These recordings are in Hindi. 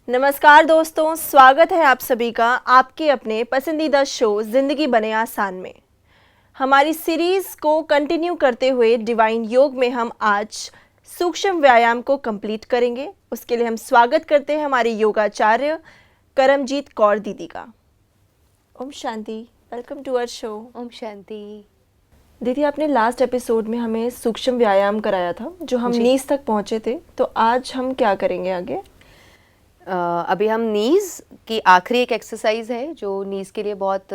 नमस्कार दोस्तों, स्वागत है आप सभी का आपके अपने पसंदीदा शो जिंदगी बने आसान में। हमारी सीरीज को कंटिन्यू करते हुए डिवाइन योग में हम आज सूक्ष्म व्यायाम को कंप्लीट करेंगे। उसके लिए हम स्वागत करते हैं हमारी योगाचार्य करमजीत कौर दीदी का। Om Shanti, welcome to our show. Om Shanti. दीदी, आपने लास्ट एपिसोड में हमें सूक्ष्म व्यायाम कराया था जो हम जी। नीज तक पहुंचे थे, तो आज हम क्या करेंगे आगे? अभी हम नीज़ की आखिरी एक एक्सरसाइज है जो नीज़ के लिए बहुत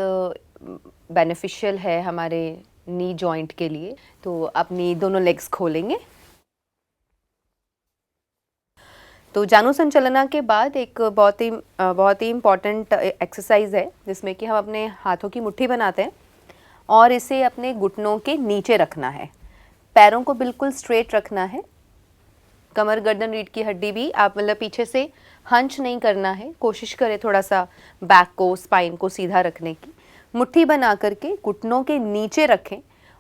बेनिफिशियल है, हमारे नी जॉइंट के लिए। तो अपनी दोनों लेग्स खोलेंगे। तो जानु संचलना के बाद एक बहुत ही इम्पॉर्टेंट एक्सरसाइज है जिसमें कि हम अपने हाथों की मुट्ठी बनाते हैं और इसे अपने घुटनों के नीचे रखना है। पैरों को बिल्कुल स्ट्रेट रखना है। कमर गर्दन रीढ़ की हड्डी भी आप मतलब पीछे से हंच नहीं करना है। कोशिश करें थोड़ा सा बैक को, स्पाइन को सीधा रखने की। मुट्ठी बना करके घुटनों के नीचे रखें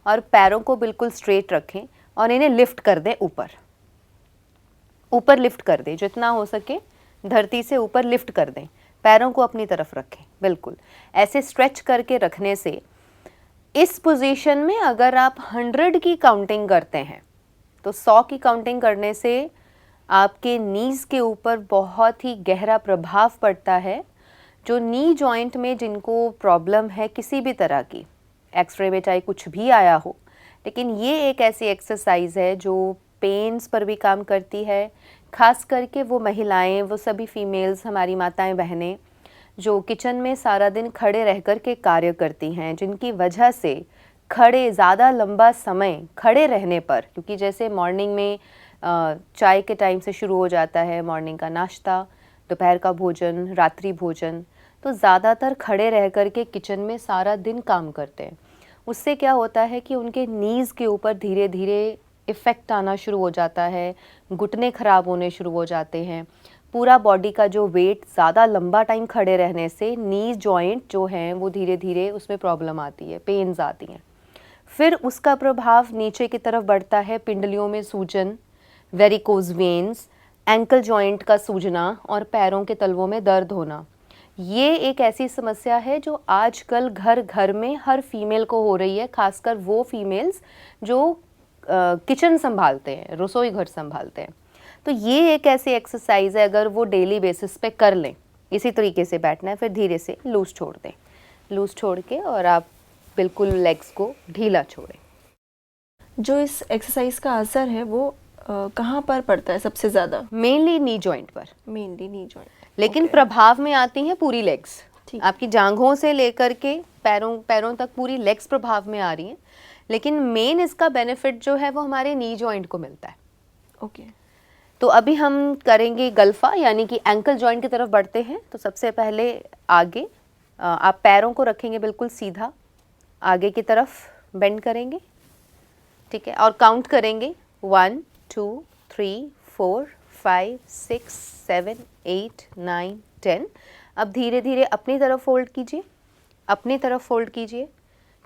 और पैरों को बिल्कुल स्ट्रेट रखें और इन्हें लिफ्ट कर दें ऊपर। ऊपर लिफ्ट कर दें, जितना हो सके धरती से ऊपर लिफ्ट कर दें। पैरों को अपनी तरफ रखें, बिल्कुल ऐसे स्ट्रेच करके रखने से इस पोजीशन में अगर आप 100 की काउंटिंग करते हैं तो 100 की काउंटिंग करने से आपके नीज़ के ऊपर बहुत ही गहरा प्रभाव पड़ता है। जो नी जॉइंट में जिनको प्रॉब्लम है किसी भी तरह की, एक्सरे में चाहे कुछ भी आया हो, लेकिन ये एक ऐसी एक्सरसाइज है जो पेन्स पर भी काम करती है। खास करके वो महिलाएं, वो सभी फीमेल्स, हमारी माताएं बहनें जो किचन में सारा दिन खड़े रह कर के कार्य करती हैं, जिनकी वजह से खड़े ज़्यादा लंबा समय खड़े रहने पर, क्योंकि जैसे मॉर्निंग में चाय के टाइम से शुरू हो जाता है मॉर्निंग का नाश्ता, दोपहर का भोजन, रात्रि भोजन, तो ज़्यादातर खड़े रह कर के किचन में सारा दिन काम करते हैं। उससे क्या होता है कि उनके नीज़ के ऊपर धीरे धीरे इफ़ेक्ट आना शुरू हो जाता है, घुटने ख़राब होने शुरू हो जाते हैं। पूरा बॉडी का जो वेट ज़्यादा लंबा टाइम खड़े रहने से नी जॉइंट जो हैं वो धीरे धीरे उसमें प्रॉब्लम आती है, पेन्स आती हैं। फिर उसका प्रभाव नीचे की तरफ बढ़ता है, पिंडलियों में सूजन, वेरिकोज वेन्स, एंकल जॉइंट का सूजना और पैरों के तलवों में दर्द होना। ये एक ऐसी समस्या है जो आजकल घर घर में हर फीमेल को हो रही है, खासकर वो फीमेल्स जो किचन संभालते हैं, रसोई घर संभालते हैं। तो ये एक ऐसी एक्सरसाइज है, अगर वो डेली बेसिस पे कर लें, इसी तरीके से बैठना है, फिर धीरे से लूज छोड़ दें, लूज छोड़ के और आप बिल्कुल लेग्स को ढीला छोड़ें। जो इस एक्सरसाइज का असर है वो कहाँ पर पड़ता है सबसे ज़्यादा? मेनली नी जॉइंट पर, मेनली नी जॉइंट, लेकिन Okay. प्रभाव में आती हैं पूरी लेग्स। ठीक। आपकी जांघों से लेकर के पैरों तक पूरी लेग्स प्रभाव में आ रही हैं, लेकिन मेन इसका बेनिफिट जो है वो हमारे नी जॉइंट को मिलता है। ओके। तो अभी हम करेंगे गल्फा, यानी कि एंकल जॉइंट की तरफ बढ़ते हैं। तो सबसे पहले आगे आप पैरों को रखेंगे बिल्कुल सीधा, आगे की तरफ बेंड करेंगे, ठीक है, और काउंट करेंगे 1 2 3 4 5 6 7 8 9 10। अब धीरे धीरे अपनी तरफ फोल्ड कीजिए, अपनी तरफ फोल्ड कीजिए,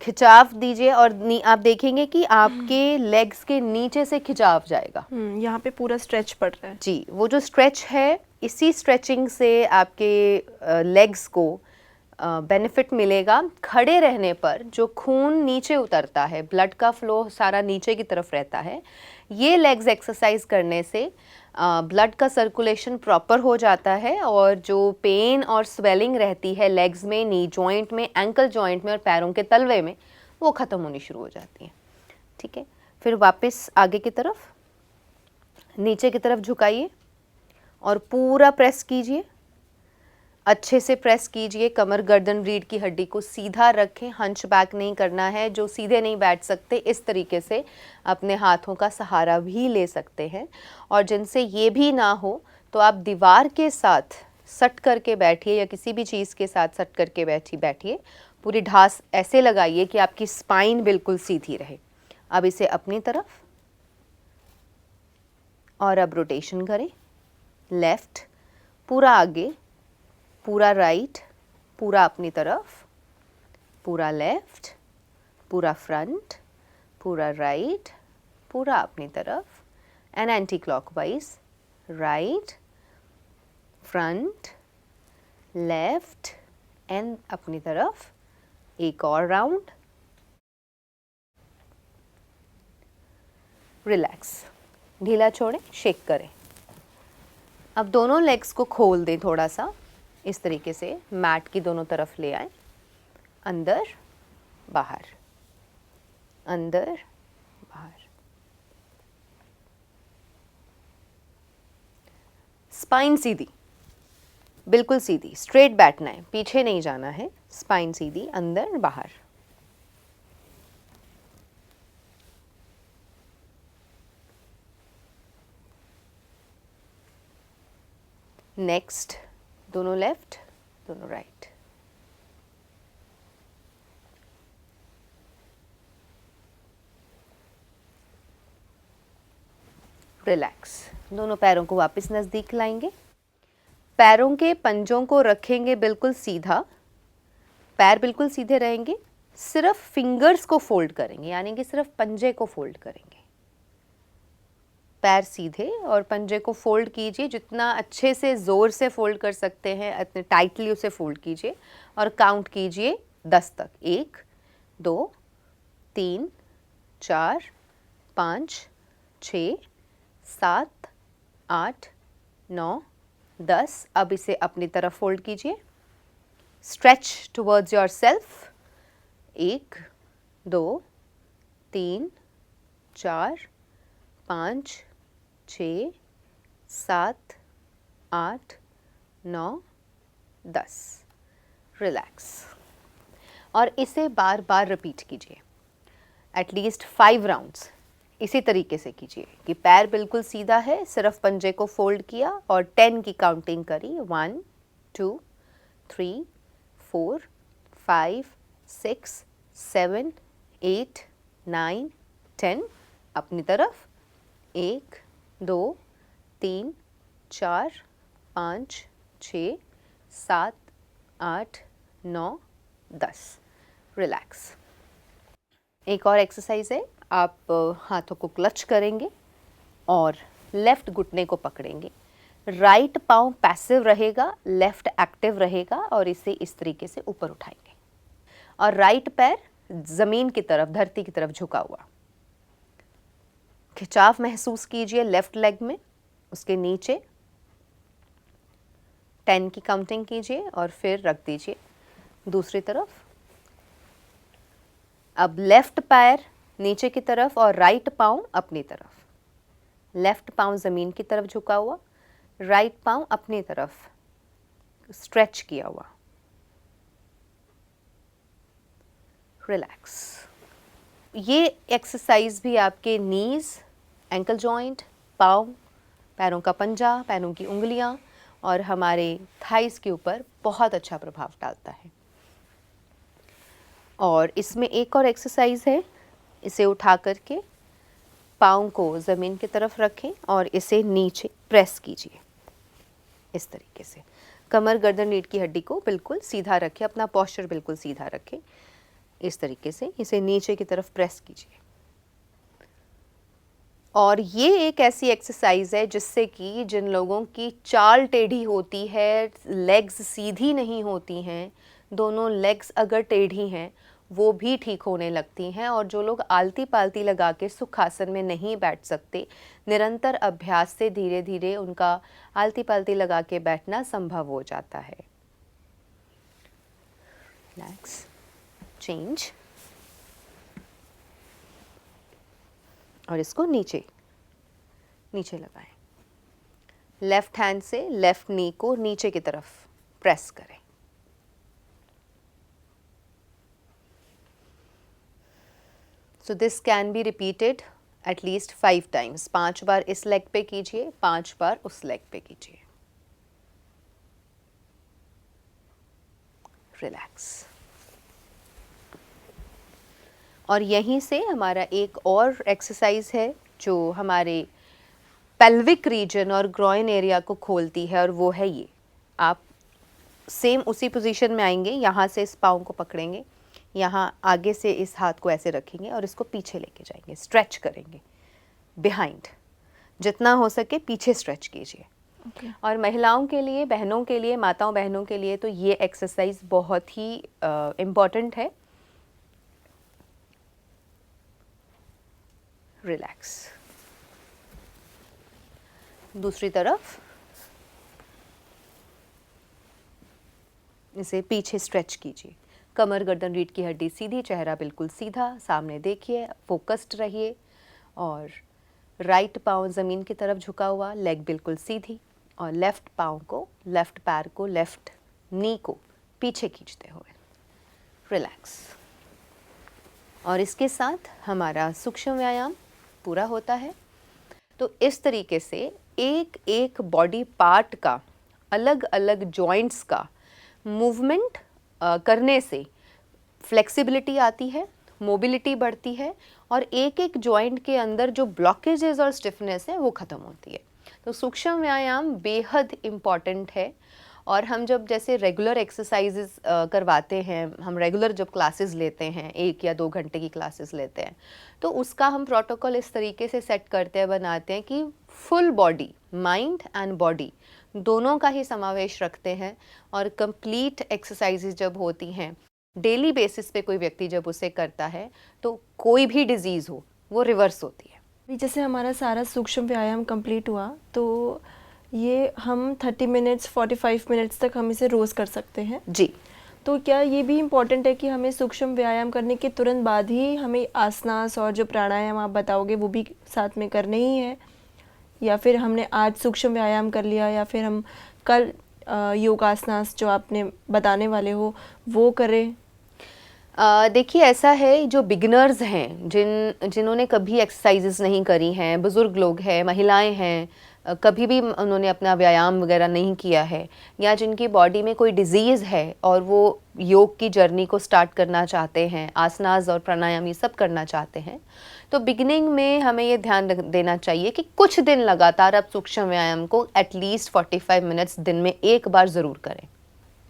खिंचाव दीजिए और आप देखेंगे कि आपके लेग्स के नीचे से खिंचाव जाएगा। यहाँ पे पूरा स्ट्रेच पड़ रहा है जी, वो जो स्ट्रेच है, इसी स्ट्रेचिंग से आपके लेग्स को बेनिफिट मिलेगा। खड़े रहने पर जो खून नीचे उतरता है, ब्लड का फ्लो सारा नीचे की तरफ रहता है, ये लेग्स एक्सरसाइज करने से ब्लड का सर्कुलेशन प्रॉपर हो जाता है और जो पेन और स्वेलिंग रहती है लेग्स में, नी जॉइंट में, एंकल जॉइंट में और पैरों के तलवे में, वो ख़त्म होनी शुरू हो जाती है। ठीक है, फिर वापस आगे की तरफ, नीचे की तरफ झुकाइए और पूरा प्रेस कीजिए, अच्छे से प्रेस कीजिए। कमर गर्दन रीढ़ की हड्डी को सीधा रखें, हंच बैक नहीं करना है। जो सीधे नहीं बैठ सकते, इस तरीके से अपने हाथों का सहारा भी ले सकते हैं। और जिनसे ये भी ना हो तो आप दीवार के साथ सट करके बैठिए या किसी भी चीज़ के साथ सट करके बैठिए। पूरी ढास ऐसे लगाइए कि आपकी स्पाइन बिल्कुल सीधी रहे। अब इसे अपनी तरफ और अब रोटेशन करें, लेफ़्ट, पूरा आगे, पूरा राइट, पूरा अपनी तरफ, पूरा लेफ़्ट, पूरा फ्रंट, पूरा राइट, पूरा अपनी तरफ, and anti clockwise, right, front, left and अपनी तरफ एक और राउंड, रिलैक्स, ढीला छोड़ें, शेक करें। अब दोनों लेग्स को खोल दें थोड़ा सा, इस तरीके से मैट की दोनों तरफ ले आए, अंदर बाहर, अंदर बाहर। स्पाइन सीधी, बिल्कुल सीधी, स्ट्रेट बैठना है, पीछे नहीं जाना है, स्पाइन सीधी, अंदर बाहर। नेक्स्ट, दोनों लेफ्ट, दोनों राइट। रिलैक्स, दोनों पैरों को वापस नज़दीक लाएंगे, पैरों के पंजों को रखेंगे बिल्कुल सीधा, पैर बिल्कुल सीधे रहेंगे, सिर्फ फिंगर्स को फोल्ड करेंगे, यानी कि सिर्फ पंजे को फोल्ड करेंगे। पैर सीधे और पंजे को फोल्ड कीजिए, जितना अच्छे से ज़ोर से फोल्ड कर सकते हैं इतने टाइटली उसे फोल्ड कीजिए और काउंट कीजिए 10 तक। 1 2 3 4 5 6 7 8 9 10। अब इसे अपनी तरफ फोल्ड कीजिए, stretch towards your self. 1 2 3 4 5 6 7 8 9 10। Relax, और इसे बार बार रिपीट कीजिए, एटलीस्ट 5 राउंड्स इसी तरीके से कीजिए कि पैर बिल्कुल सीधा है, सिर्फ पंजे को फोल्ड किया और 10 की काउंटिंग करी। 1 2 3 4 5 6 7 8 9 10। अपनी तरफ 1 2 3 4 5 6 7 8 9 10। रिलैक्स। एक और एक्सरसाइज है, आप हाथों को क्लच करेंगे और लेफ्ट घुटने को पकड़ेंगे, राइट पाँव पैसिव रहेगा, लेफ्ट एक्टिव रहेगा और इसे इस तरीके से ऊपर उठाएंगे और राइट पैर ज़मीन की तरफ, धरती की तरफ झुका हुआ। खिंचाव महसूस कीजिए लेफ्ट लेग में, उसके नीचे 10 की काउंटिंग कीजिए और फिर रख दीजिए दूसरी तरफ। अब लेफ्ट पैर नीचे की तरफ और राइट पाँव अपनी तरफ, लेफ्ट पाँव ज़मीन की तरफ झुका हुआ, राइट पाँव अपनी तरफ स्ट्रेच किया हुआ। रिलैक्स। ये एक्सरसाइज भी आपके नीज, एंकल जॉइंट, पाँव, पैरों का पंजा, पैरों की उंगलियां और हमारे थाइस के ऊपर बहुत अच्छा प्रभाव डालता है। और इसमें एक और एक्सरसाइज है, इसे उठा करके पाँव को ज़मीन की तरफ रखें और इसे नीचे प्रेस कीजिए इस तरीके से। कमर, गर्दन, रीढ़ की हड्डी को बिल्कुल सीधा रखें, अपना पोस्चर बिल्कुल सीधा रखें, इस तरीके से इसे नीचे की तरफ प्रेस कीजिए। और ये एक ऐसी एक्सरसाइज है जिससे कि जिन लोगों की चाल टेढ़ी होती है, लेग्स सीधी नहीं होती हैं, दोनों लेग्स अगर टेढ़ी हैं वो भी ठीक होने लगती हैं। और जो लोग आलती पालती लगा के सुखासन में नहीं बैठ सकते, निरंतर अभ्यास से धीरे धीरे उनका आलती पालती लगा के बैठना संभव हो जाता है। रिलैक्स, चेंज, और इसको नीचे नीचे लगाएं। लेफ्ट हैंड से लेफ्ट नी को नीचे की तरफ प्रेस करें। So this can be repeated at least 5 times. 5 बार इस लेग पे कीजिए, 5 बार उस लेग पे कीजिए। रिलैक्स। और यहीं से हमारा एक और एक्सरसाइज है जो हमारे पेल्विक रीजन और ग्रॉइन एरिया को खोलती है, और वो है ये। आप सेम उसी पोजीशन में आएंगे, यहाँ से इस पाँव को पकड़ेंगे, यहाँ आगे से इस हाथ को ऐसे रखेंगे और इसको पीछे लेके जाएंगे, स्ट्रेच करेंगे बिहाइंड, जितना हो सके पीछे स्ट्रेच कीजिए Okay. और महिलाओं के लिए, बहनों के लिए, माताओं बहनों के लिए तो ये एक्सरसाइज बहुत ही इम्पॉर्टेंट है। रिलैक्स। दूसरी तरफ इसे पीछे स्ट्रेच कीजिए, कमर, गर्दन, रीढ़ की हड्डी सीधी, चेहरा बिल्कुल सीधा, सामने देखिए, फोकस्ड रहिए और राइट पाँव ज़मीन की तरफ झुका हुआ, लेग बिल्कुल सीधी और लेफ़्ट पाँव को, लेफ़्ट पैर को, लेफ़्ट नी को पीछे खींचते हुए रिलैक्स। और इसके साथ हमारा सूक्ष्म व्यायाम पूरा होता है। तो इस तरीके से एक एक बॉडी पार्ट का, अलग अलग जॉइंट्स का मूवमेंट करने से फ्लेक्सिबिलिटी आती है, मोबिलिटी बढ़ती है और एक एक जॉइंट के अंदर जो ब्लॉकेजेस और स्टिफनेस है वो ख़त्म होती है। तो सूक्ष्म व्यायाम बेहद इम्पॉर्टेंट है। और हम जब जैसे रेगुलर एक्सरसाइजेस करवाते हैं, हम रेगुलर जब क्लासेस लेते हैं, 1 या 2 घंटे की क्लासेस लेते हैं, तो उसका हम प्रोटोकॉल इस तरीके से सेट करते हैं, बनाते हैं कि full body, mind and body दोनों का ही समावेश रखते हैं। और कंप्लीट एक्सरसाइजेस जब होती हैं, डेली बेसिस पे कोई व्यक्ति जब उसे करता है, तो कोई भी डिजीज़ हो वो रिवर्स होती है। अभी जैसे हमारा सारा सूक्ष्म व्यायाम कंप्लीट हुआ, तो ये हम 30 मिनट्स 45 मिनट्स तक हम इसे रोज़ कर सकते हैं। जी, तो क्या ये भी इम्पोर्टेंट है कि हमें सूक्ष्म व्यायाम करने के तुरंत बाद ही हमें आसनास और जो प्राणायाम आप बताओगे वो भी साथ में करने ही है, या फिर हमने आज सूक्ष्म व्यायाम कर लिया या फिर हम कल योगासनास जो आपने बताने वाले हो वो करें? देखिए ऐसा है, जो बिगिनर्स हैं, जिन्होंने कभी एक्सरसाइजेस नहीं करी हैं, बुज़ुर्ग लोग हैं, महिलाएं हैं, कभी भी उन्होंने अपना व्यायाम वगैरह नहीं किया है, या जिनकी बॉडी में कोई डिज़ीज़ है और वो योग की जर्नी को स्टार्ट करना चाहते हैं, आसनास और प्राणायाम ये सब करना चाहते हैं, तो बिगिनिंग में हमें ये ध्यान देना चाहिए कि कुछ दिन लगातार आप सूक्ष्म व्यायाम को एटलीस्ट 45 मिनट्स दिन में एक बार ज़रूर करें।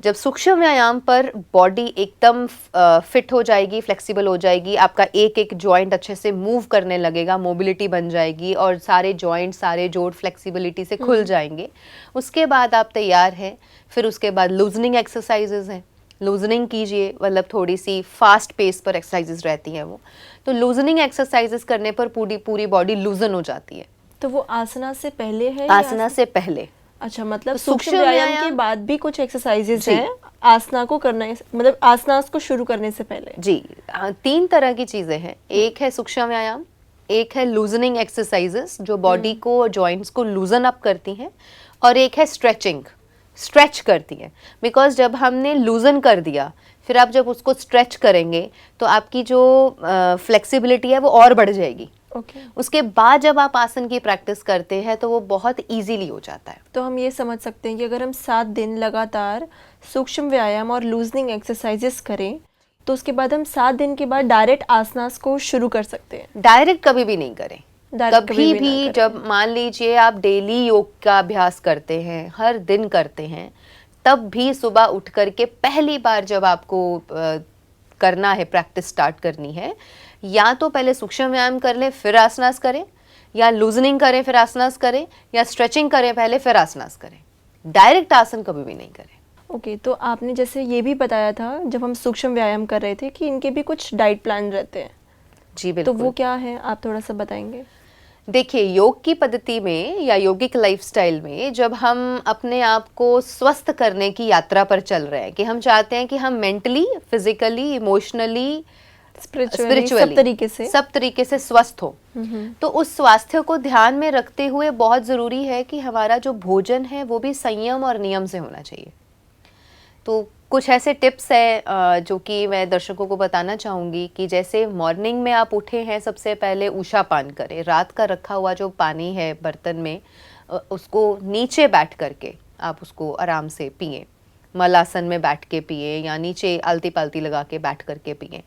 जब सूक्ष्म व्यायाम पर बॉडी एकदम फिट हो जाएगी, फ्लेक्सिबल हो जाएगी, आपका एक एक जॉइंट अच्छे से मूव करने लगेगा, मोबिलिटी बन जाएगी और सारे जॉइंट, सारे जोड़ फ्लेक्सिबिलिटी से खुल जाएंगे, उसके बाद आप तैयार हैं। फिर उसके बाद लूजनिंग एक्सरसाइजेज हैं, लूजनिंग कीजिए, मतलब थोड़ी सी फास्ट पेस पर एक्सरसाइजेज रहती हैं वो। तो लूजनिंग एक्सरसाइजेज करने पर पूरी पूरी बॉडी लूजन हो जाती है। तो वो आसना से पहले है आसना से पहले। अच्छा, मतलब तो सूक्ष्म व्यायाम के बाद भी कुछ एक्सरसाइजेस हैं आसना को करना है, मतलब आसनास को शुरू करने से पहले? जी, 3 तरह की चीज़ें हैं। एक है सूक्ष्म व्यायाम, एक है लूजनिंग एक्सरसाइजेस जो बॉडी को और जॉइंट्स को लूजन अप करती हैं, और एक है स्ट्रेचिंग, स्ट्रेच करती हैं। बिकॉज जब हमने लूजन कर दिया, फिर आप जब उसको स्ट्रेच करेंगे तो आपकी जो फ्लेक्सिबिलिटी है वो और बढ़ जाएगी। उसके बाद जब आप आसन की प्रैक्टिस करते हैं तो वो बहुत इजीली हो जाता है। तो हम ये समझ सकते हैं कि अगर हम 7 दिन लगातार सूक्ष्म व्यायाम और लूजनिंग एक्सरसाइजेस करें तो उसके बाद हम 7 दिन के बाद डायरेक्ट आसनास को शुरू कर सकते हैं? डायरेक्ट कभी भी नहीं करें। कभी भी जब मान लीजिए आप डेली योग का अभ्यास करते हैं, हर दिन करते हैं, तब भी सुबह उठ करके पहली बार जब आपको करना है, प्रैक्टिस स्टार्ट करनी है, या तो पहले सूक्ष्म व्यायाम कर लें फिर आसनास करें, या लूजनिंग करें फिर आसनास करें, या स्ट्रेचिंग करें पहले फिर आसनास करें। डायरेक्ट आसन कभी भी नहीं करें। ओके, तो आपने जैसे ये भी बताया था जब हम सूक्ष्म व्यायाम कर रहे थे कि इनके भी कुछ डाइट प्लान रहते हैं। जी बिल्कुल। तो वो क्या है, आप थोड़ा सा बताएंगे? देखिए, योग की पद्धति में या यौगिक लाइफस्टाइल में जब हम अपने आप को स्वस्थ करने की यात्रा पर चल रहे हैं, कि हम चाहते हैं कि हम मेंटली, फिजिकली, इमोशनली, स्पिरिचुअली सब तरीके से स्वस्थ हो, तो उस स्वास्थ्य को ध्यान में रखते हुए बहुत ज़रूरी है कि हमारा जो भोजन है वो भी संयम और नियम से होना चाहिए। तो कुछ ऐसे टिप्स हैं जो कि मैं दर्शकों को बताना चाहूँगी कि जैसे मॉर्निंग में आप उठे हैं, सबसे पहले उषा पान करें। रात का रखा हुआ जो पानी है बर्तन में, उसको नीचे बैठ करके आप उसको आराम से पिएं। मलासन में बैठ के पिएं या नीचे आलती पालती लगा के बैठ करके पिएं।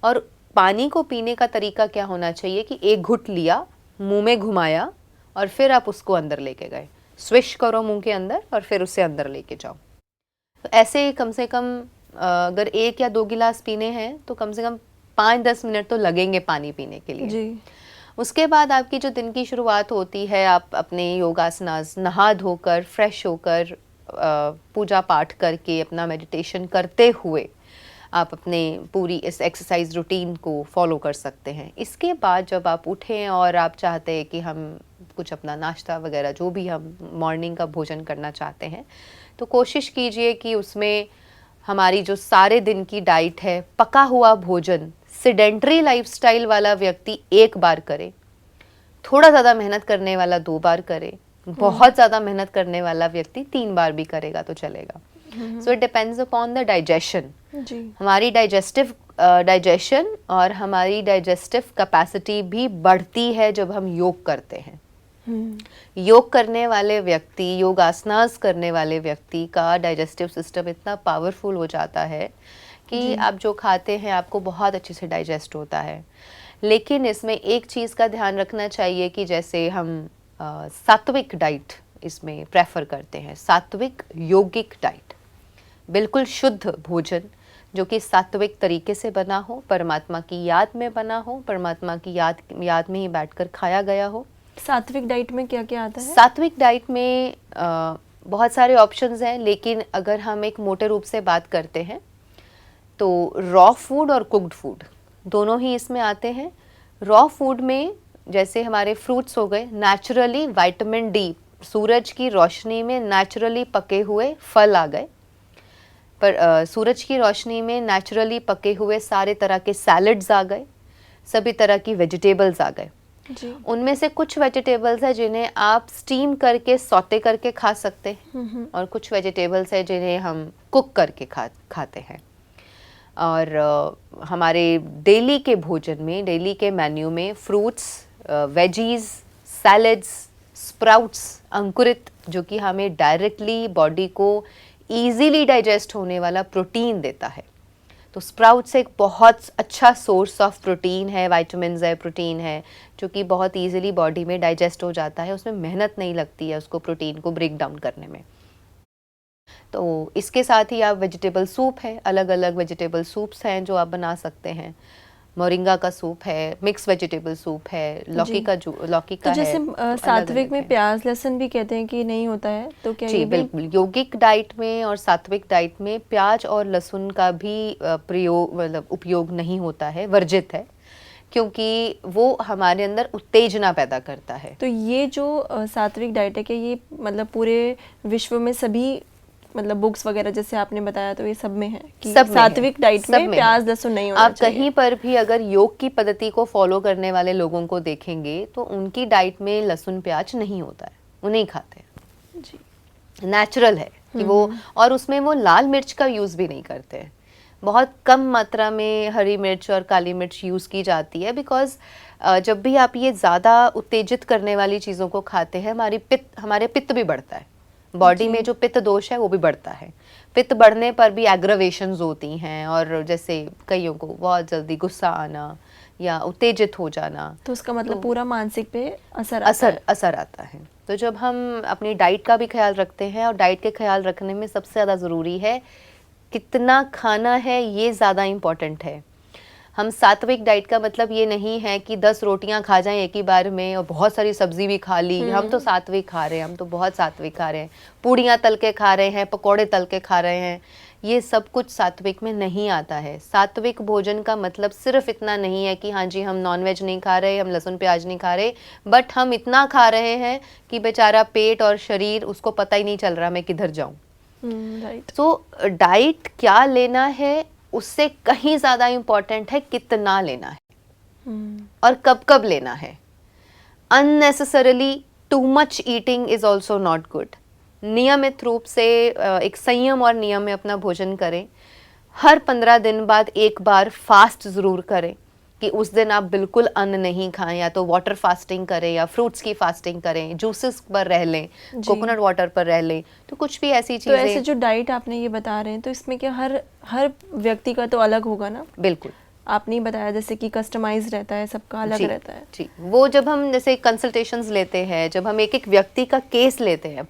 और पानी को पीने का तरीका क्या होना चाहिए कि एक घुट लिया, मुंह में घुमाया और फिर आप उसको अंदर लेके गए। स्विश करो मुंह के अंदर और फिर उसे अंदर लेके जाओ। तो ऐसे कम से कम अगर 1 या 2 गिलास पीने हैं तो कम से कम 5-10 मिनट तो लगेंगे पानी पीने के लिए। जी। उसके बाद आपकी जो दिन की शुरुआत होती है, आप अपने योगासनास नहा धोकर फ्रेश होकर पूजा पाठ करके अपना मेडिटेशन करते हुए आप अपने पूरी इस एक्सरसाइज रूटीन को फॉलो कर सकते हैं। इसके बाद जब आप उठें और आप चाहते हैं कि हम कुछ अपना नाश्ता वगैरह जो भी हम मॉर्निंग का भोजन करना चाहते हैं, तो कोशिश कीजिए कि उसमें हमारी जो सारे दिन की डाइट है, पका हुआ भोजन सेडेंटरी लाइफस्टाइल वाला व्यक्ति 1 बार करे, थोड़ा ज़्यादा मेहनत करने वाला 2 बार करे, बहुत ज़्यादा मेहनत करने वाला व्यक्ति 3 बार भी करेगा तो चलेगा। So it depends upon the digestion. हमारी डाइजेशन और हमारी डाइजेस्टिव कैपेसिटी भी बढ़ती है जब हम योग करते हैं। योग करने वाले व्यक्ति, योगासनास करने वाले व्यक्ति का डाइजेस्टिव सिस्टम इतना पावरफुल हो जाता है कि आप जो खाते हैं आपको बहुत अच्छे से डाइजेस्ट होता है। लेकिन इसमें एक चीज़ का ध्यान रखना चाहिए कि जैसे हम सात्विक डाइट इसमें प्रेफर करते हैं, सात्विक योगिक डाइट, बिल्कुल शुद्ध भोजन जो कि सात्विक तरीके से बना हो, परमात्मा की याद में बना हो, परमात्मा की याद में ही बैठकर खाया गया हो। सात्विक डाइट में क्या क्या आता है? सात्विक डाइट में बहुत सारे ऑप्शंस हैं, लेकिन अगर हम एक मोटे रूप से बात करते हैं तो रॉ फूड और कुक्ड फूड दोनों ही इसमें आते हैं। रॉ फूड में जैसे हमारे फ्रूट्स हो गए, नेचुरली विटामिन डी, सूरज की रोशनी में नेचुरली पके हुए फल आ गए, पर सूरज की रोशनी में नेचुरली पके हुए सारे तरह के सैलड्स आ गए, सभी तरह की वेजिटेबल्स आ गए। उनमें से कुछ वेजिटेबल्स है जिन्हें आप स्टीम करके सौते करके खा सकते हैं और कुछ वेजिटेबल्स है जिन्हें हम कुक करके खाते हैं। और हमारे डेली के भोजन में, डेली के मेन्यू में फ्रूट्स, वेजीज, सैलड्स, स्प्राउट्स, अंकुरित, जो कि हमें डायरेक्टली बॉडी को ईजीली डाइजेस्ट होने वाला प्रोटीन देता है। तो स्प्राउट्स एक बहुत अच्छा सोर्स ऑफ प्रोटीन है, विटामिन्स है, प्रोटीन है, जो कि बहुत ईजिली बॉडी में डाइजेस्ट हो जाता है। उसमें मेहनत नहीं लगती है उसको प्रोटीन को ब्रेक डाउन करने में। तो इसके साथ ही आप वेजिटेबल सूप है, अलग अलग वेजिटेबल सूप्स हैं जो आप बना सकते हैं। मोरिंगा का सूप है, मिक्स वेजिटेबल सूप है, लौकी का तो जैसे सात्विक में प्याज लहसुन भी कहते हैं कि नहीं होता है, तो क्या जी बिल्कुल, योगिक डाइट में और सात्विक डाइट में प्याज और लहसुन का भी प्रयोग मतलब उपयोग नहीं होता है, वर्जित है, क्योंकि वो हमारे अंदर उत्तेजना पैदा करता है। तो ये जो सात्विक डाइट है, कि ये मतलब पूरे विश्व में सभी मतलब बुक्स वगैरह जैसे आपने बताया, तो ये सब में है कि सब में सात्विक डाइट में में प्याज लहसुन नहीं होना आप चाहिए। कहीं पर भी अगर योग की पद्धति को फॉलो करने वाले लोगों को देखेंगे तो उनकी डाइट में लहसुन प्याज नहीं होता है, वो नहीं खाते जी, नेचुरल है कि वो, और उसमें वो लाल मिर्च का यूज़ भी नहीं करते हैं। बहुत कम मात्रा में हरी मिर्च और काली मिर्च यूज़ की जाती है, बिकॉज जब भी आप ये ज़्यादा उत्तेजित करने वाली चीज़ों को खाते हैं, हमारे पित्त भी बढ़ता है, बॉडी में जो पित्त दोष है वो भी बढ़ता है। पित्त बढ़ने पर भी एग्रवेशंस होती हैं, और जैसे कईयों को बहुत जल्दी गुस्सा आना या उत्तेजित हो जाना, तो उसका मतलब पूरा मानसिक पे असर आता है। तो जब हम अपनी डाइट का भी ख्याल रखते हैं, और डाइट के ख्याल रखने में सबसे ज़्यादा ज़रूरी है कितना खाना है, ये ज़्यादा इम्पॉर्टेंट है। हम सात्विक डाइट का मतलब ये नहीं है कि 10 रोटियां खा जाएं एक ही बार में और बहुत सारी सब्जी भी खा ली, हम तो सात्विक खा रहे हैं, हम तो बहुत सात्विक खा रहे हैं, पूड़ियाँ तल के खा रहे हैं, पकोड़े तल के खा रहे हैं, ये सब कुछ सात्विक में नहीं आता है। सात्विक भोजन का मतलब सिर्फ इतना नहीं है कि हाँ जी हम नॉनवेज नहीं खा रहे, हम लहसुन प्याज नहीं खा रहे, बट हम इतना खा रहे हैं कि बेचारा पेट और शरीर, उसको पता ही नहीं चल रहा मैं किधर जाऊँ। राइट। तो डाइट क्या लेना है उससे कहीं ज़्यादा इम्पॉर्टेंट है कितना लेना है और कब कब लेना है। Unnecessarily too much eating is also not good. नियमित रूप से एक संयम और नियम में अपना भोजन करें। हर 15 दिन बाद एक बार फास्ट ज़रूर करें कि उस दिन आप बिल्कुल अन्न नहीं खाएं, या तो वाटर फास्टिंग करें या फ्रूट्स की फास्टिंग करें, जूसेस पर रह लें, कोकोनट वाटर पर रह लें, तो कुछ भी ऐसी चीज़ें। तो ऐसे जो डाइट आपने ये बता रहे हैं, तो इसमें क्या हर व्यक्ति का तो अलग होगा ना? बिल्कुल, आपने बताया जैसे कि कस्टमाइज रहता है, सबका अलग रहता है। जी, वो जब हम जैसे कंसल्टेशंस लेते हैं, जब हम एक एक व्यक्ति का केस लेते हैं,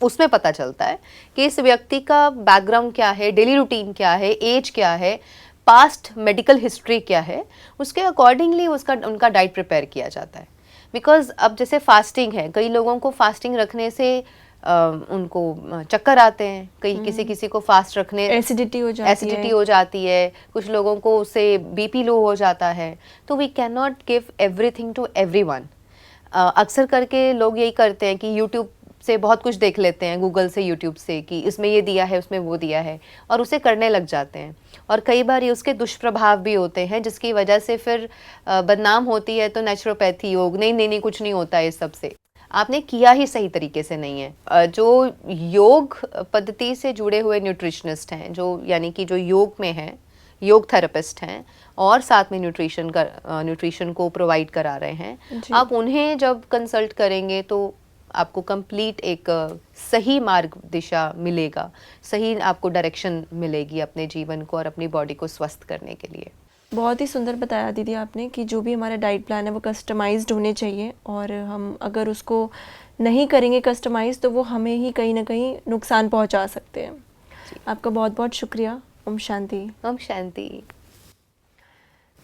उसमें पता चलता है कि इस व्यक्ति का बैकग्राउंड क्या है, डेली रूटीन क्या है, एज क्या है, पास्ट मेडिकल हिस्ट्री क्या है, उसके अकॉर्डिंगली उनका डाइट प्रिपेयर किया जाता है। बिकॉज अब जैसे फास्टिंग है, कई लोगों को फास्टिंग रखने से उनको चक्कर आते हैं, कई किसी किसी को फास्ट रखने एसिडिटी हो जाती है, कुछ लोगों को उससे बीपी लो हो जाता है। तो we can not give everything to everyone. अक्सर करके लोग यही करते हैं कि यूट्यूब से बहुत कुछ देख लेते हैं, गूगल से, यूट्यूब से, कि इसमें ये दिया है, उसमें वो दिया है, और उसे करने लग जाते हैं। और कई बार ये उसके दुष्प्रभाव भी होते हैं, जिसकी वजह से फिर बदनाम होती है तो नेचुरोपैथी, योग, नहीं कुछ नहीं होता है इस सब से। आपने किया ही सही तरीके से नहीं है। जो योग पद्धति से जुड़े हुए न्यूट्रिशनिस्ट हैं, जो यानी कि जो योग में हैं, योग थेरेपिस्ट हैं, और साथ में न्यूट्रिशन को प्रोवाइड करा रहे हैं, आप उन्हें जब कंसल्ट करेंगे तो आपको कंप्लीट एक सही मार्ग दिशा मिलेगा, सही आपको डायरेक्शन मिलेगी अपने जीवन को और अपनी बॉडी को स्वस्थ करने के लिए। बहुत ही सुंदर बताया दीदी आपने कि जो भी हमारा डाइट प्लान है वो कस्टमाइज्ड होने चाहिए, और हम अगर उसको नहीं करेंगे कस्टमाइज तो वो हमें ही कहीं ना कहीं नुकसान पहुंचा सकते हैं। आपका बहुत बहुत शुक्रिया। ओम शांति। ओम शांति।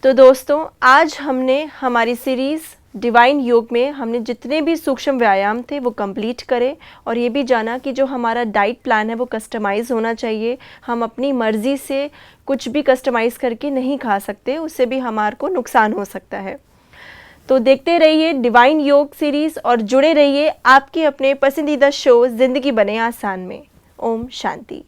तो दोस्तों, आज हमने हमारी सीरीज़ डिवाइन योग में हमने जितने भी सूक्ष्म व्यायाम थे वो कंप्लीट करे, और ये भी जाना कि जो हमारा डाइट प्लान है वो कस्टमाइज़ होना चाहिए। हम अपनी मर्ज़ी से कुछ भी कस्टमाइज़ करके नहीं खा सकते, उससे भी हमारे को नुकसान हो सकता है। तो देखते रहिए डिवाइन योग सीरीज़ और जुड़े रहिए आपके अपने पसंदीदा शो ज़िंदगी बने आसान में। ओम शांति।